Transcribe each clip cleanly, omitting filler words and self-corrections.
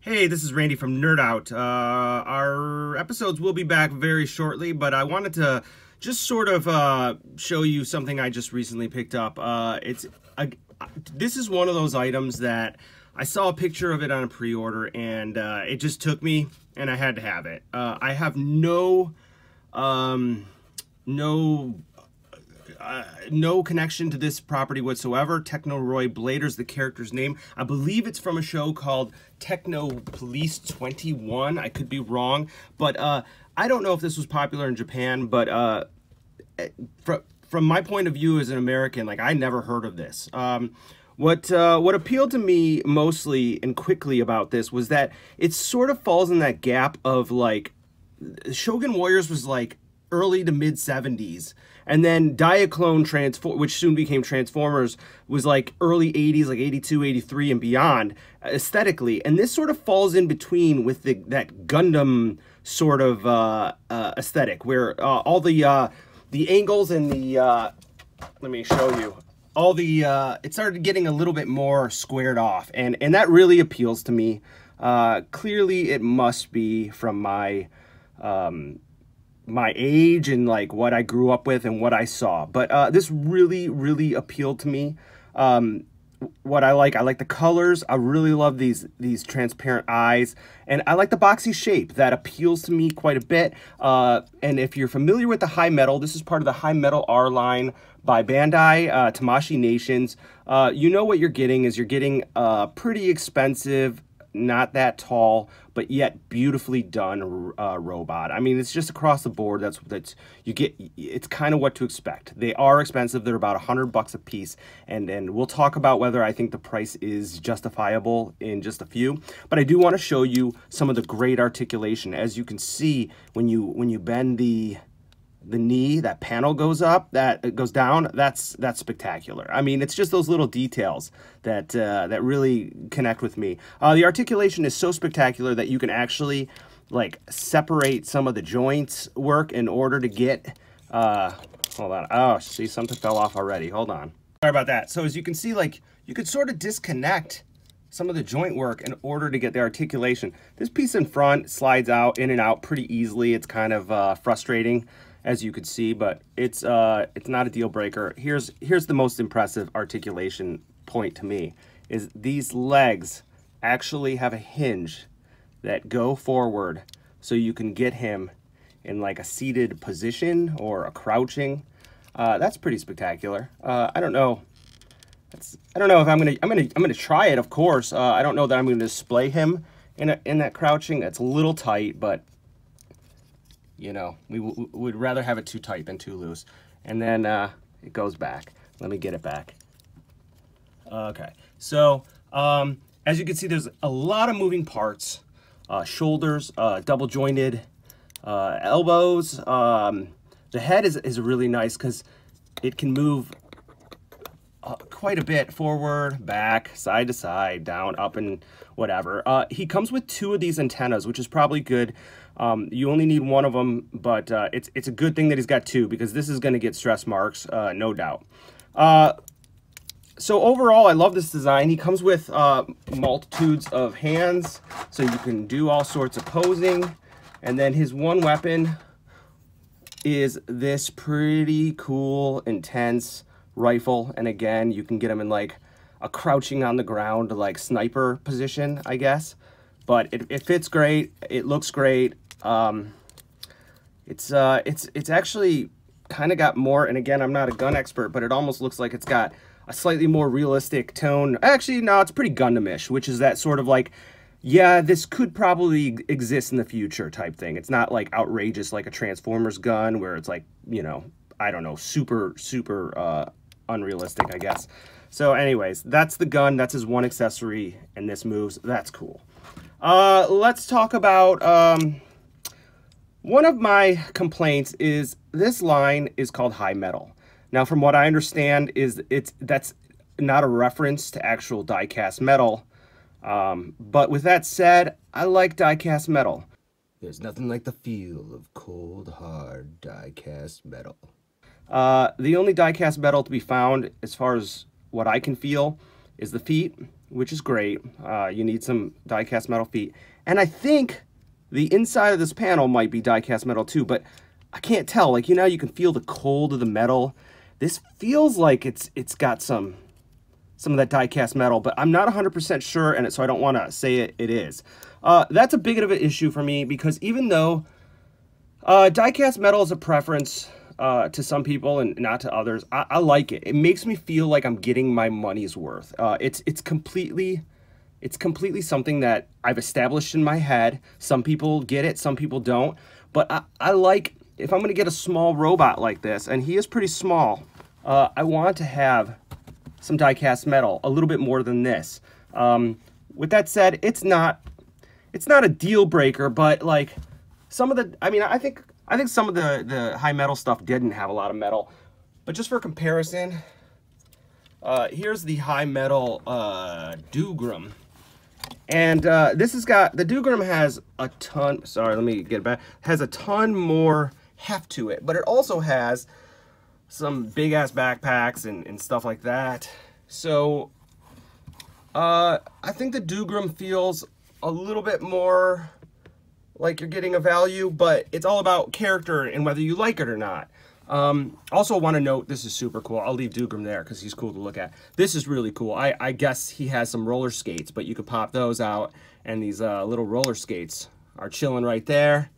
Hey, this is Randy from NERDOUT. Our episodes will be back very shortly, but I wanted to just sort of show you something I just recently picked up. This is one of those items that I saw a picture of it on a pre-order, and it just took me, and I had to have it. I have no connection to this property whatsoever. Techroide Blader's the character's name. I believe it's from a show called Techno Police 21. I could be wrong, but I don't know if this was popular in Japan, but from my point of view as an American, like, I never heard of this. What appealed to me mostly and quickly about this was that it sort of falls in that gap of, like, Shogun Warriors was like early to mid 70s, and then Diaclone which soon became Transformers, was like early 80s, like 82, 83 and beyond aesthetically. And this sort of falls in between with that Gundam sort of aesthetic, where all the angles and the let me show you, all the it started getting a little bit more squared off, and that really appeals to me. Clearly it must be from my age and like what I grew up with and what I saw, but this really appealed to me. What I like the colors. I really love these transparent eyes, and I like the boxy shape. That appeals to me quite a bit. And if you're familiar with the Hi-Metal, this is part of the Hi-MetalR line by Bandai, Tamashii Nations. You know what you're getting is you're getting a pretty expensive, not that tall, but yet beautifully done robot. I mean, it's just across the board. That's you get. It's kind of what to expect. They are expensive. They're about $100 a piece, and we'll talk about whether I think the price is justifiable in just a few. But I do want to show you some of the great articulation. As you can see, when you bend the knee, that panel goes up, that goes down. That's spectacular. I mean, it's just those little details that really connect with me. The articulation is so spectacular that you can actually like separate some of the joints work in order to get hold on. Oh, see, something fell off already. Hold on. Sorry about that. So as you can see, like, you could sort of disconnect some of the joint work in order to get the articulation. This piece in front slides out in and out pretty easily. It's kind of frustrating, as you could see, but it's not a deal breaker. Here's the most impressive articulation point to me, is these legs actually have a hinge that go forward, so you can get him in like a seated position or a crouching. That's pretty spectacular. I don't know if I'm gonna try it, of course. I don't know that I'm gonna display him in that crouching. That's a little tight, but you know, we would rather have it too tight than too loose. And then it goes back. Let me get it back. Okay, so as you can see, there's a lot of moving parts. Shoulders, double jointed, elbows. The head is really nice because it can move quite a bit forward, back, side to side, down, up, and whatever. He comes with 2 of these antennas, which is probably good. You only need 1 of them, but it's a good thing that he's got 2, because this is going to get stress marks, no doubt. So overall, I love this design. He comes with multitudes of hands, so you can do all sorts of posing. And then his one weapon is this pretty cool, intense rifle. And again, you can get him in like a crouching on the ground, like sniper position, I guess. But it fits great. It looks great. It's actually kind of got more, and again, I'm not a gun expert, but it almost looks like it's got a slightly more realistic tone. Actually, no, it's pretty Gundam-ish, which is that sort of like, yeah, this could probably exist in the future type thing. It's not like outrageous like a Transformers gun where it's like, you know, I don't know, super unrealistic, I guess. So anyways, that's the gun. That's his one accessory, and this moves. That's cool. Let's talk about one of my complaints is this line is called Hi-Metal. Now, from what I understand, that's not a reference to actual die-cast metal. But with that said, I like die-cast metal. There's nothing like the feel of cold, hard die-cast metal. The only die-cast metal to be found, as far as what I can feel, is the feet. which is great. You need some die-cast metal feet. And I think the inside of this panel might be die-cast metal too, but I can't tell. Like, you know, you can feel the cold of the metal. This feels like it's got some of that die-cast metal, but I'm not 100% sure, and so I don't want to say it is. That's a big of an issue for me, because even though die-cast metal is a preference to some people and not to others, I like it. It makes me feel like I'm getting my money's worth. It's completely something that I've established in my head. Some people get it, some people don't, but I like, if I'm going to get a small robot like this, and he is pretty small, I want to have some die-cast metal, a little bit more than this. With that said, it's not a deal breaker, but like some of the, I mean, I think some of the high metal stuff didn't have a lot of metal, but just for comparison, here's the high metal Dougram, and this has got, the Dougram has a ton, sorry, let me get it back, has a ton more heft to it, but it also has some big ass backpacks and stuff like that. So I think the Dougram feels a little bit more like you're getting a value, but it's all about character and whether you like it or not. Also want to note, this is super cool. I'll leave Dougram there because he's cool to look at. This is really cool. I guess he has some roller skates, but you could pop those out, and these little roller skates are chilling right there.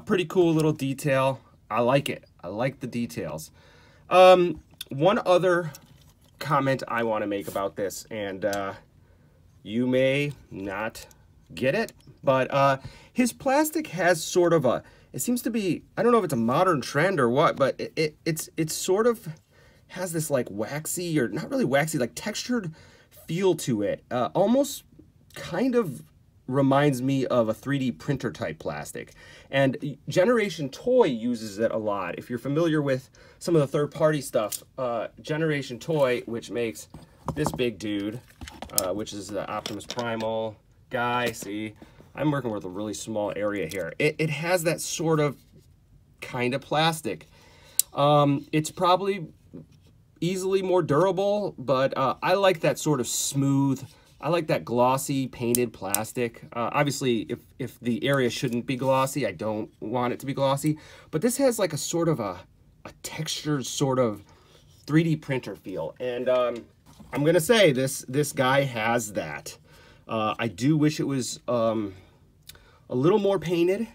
Pretty cool little detail. I like it. I like the details. One other comment I want to make about this, and you may not get it, but his plastic has sort of a, it seems to be, I don't know if it's a modern trend or what, but it's sort of has this like waxy, or not really waxy, like textured feel to it. Almost kind of reminds me of a 3D printer type plastic. And Generation Toy uses it a lot. If you're familiar with some of the third-party stuff, Generation Toy, which makes this big dude, which is the Optimus Primal guy. See, I'm working with a really small area here. It has that sort of kind of plastic. It's probably easily more durable, but I like that sort of smooth, I like that glossy painted plastic. Obviously, if the area shouldn't be glossy, I don't want it to be glossy. But this has like a sort of a textured sort of 3D printer feel. And I'm going to say this guy has that. I do wish it was a little more painted.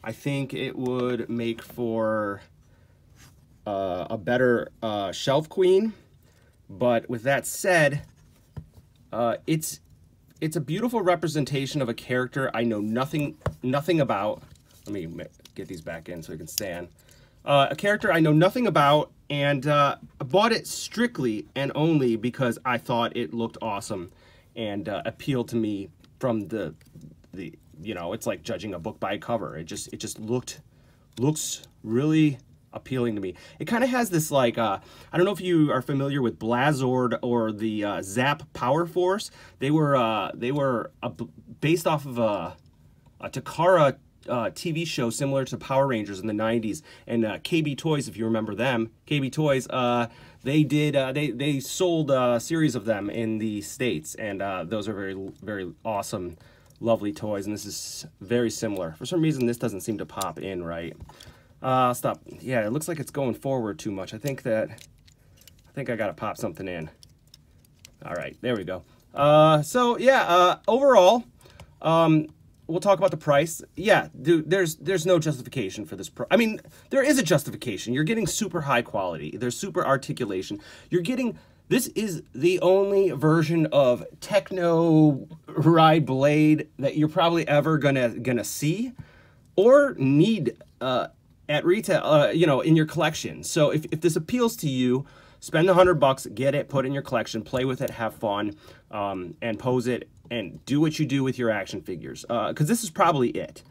I think it would make for a better shelf queen. But with that said, it's a beautiful representation of a character I know nothing about. Let me get these back in so we can stand. A character I know nothing about, and I bought it strictly and only because I thought it looked awesome and appealed to me from the you know, it's like judging a book by a cover. It just looks really appealing to me. It kind of has this like I don't know if you are familiar with Blazord or the Zap Power Force. They were based off of a Takara TV show similar to Power Rangers in the 90s, and KB Toys, if you remember them, KB Toys, they sold a series of them in the States, and those are very, very awesome, lovely toys, and this is very similar. For some reason, this doesn't seem to pop in right. Stop. Yeah, it looks like it's going forward too much. I think I gotta pop something in. All right, there we go. So yeah, overall, we'll talk about the price. Yeah, dude, there's no justification for this. I mean, there is a justification. You're getting super high quality. There's super articulation. You're getting, this is the only version of Techroide blade that you're probably ever gonna see or need at retail, you know, in your collection. So if this appeals to you, spend the $100, get it, put it in your collection, play with it, have fun, and pose it, and do what you do with your action figures. Because this is probably it.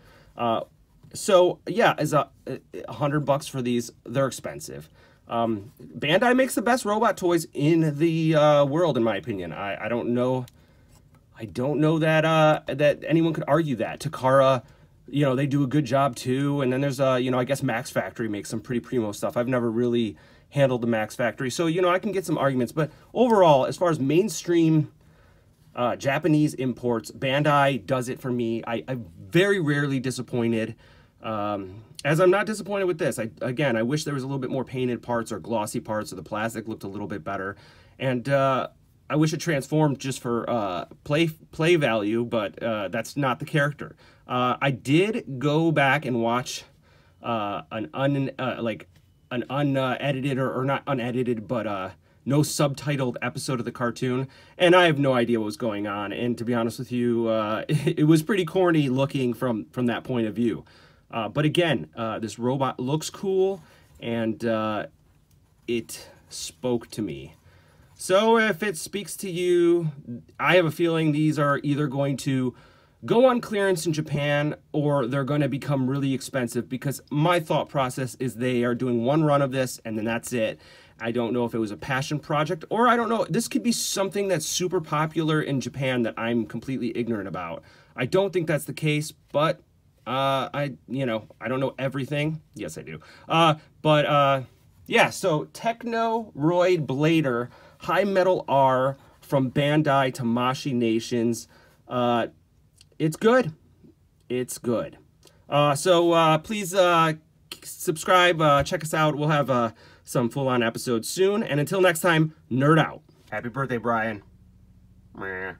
So yeah, as $100 for these, they're expensive. Bandai makes the best robot toys in the world, in my opinion. I don't know that that anyone could argue that. Takara, you know, they do a good job too. And then there's you know, I guess Max Factory makes some pretty primo stuff. I've never really handled the Max Factory, so you know, I can get some arguments. But overall, as far as mainstream Japanese imports. Bandai does it for me. I'm very rarely disappointed. As I'm not disappointed with this. Again, I wish there was a little bit more painted parts or glossy parts, or the plastic looked a little bit better. And I wish it transformed just for play value, but that's not the character. I did go back and watch an unedited or not unedited, but no subtitled episode of the cartoon, and I have no idea what was going on. And to be honest with you, it was pretty corny looking from that point of view. But again, this robot looks cool, and it spoke to me. So if it speaks to you, I have a feeling these are either going to go on clearance in Japan, or they're going to become really expensive, because my thought process is they are doing one run of this and then that's it. I don't know if it was a passion project, or I don't know. This could be something that's super popular in Japan that I'm completely ignorant about. I don't think that's the case, but I don't know everything. Yes, I do. Yeah, so Techroide Blader, Hi-MetalR from Bandai Tamashii Nations. It's good. It's good. Please subscribe, check us out. We'll have some full-on episodes soon. And until next time, nerd out. Happy birthday, Brian. Meh.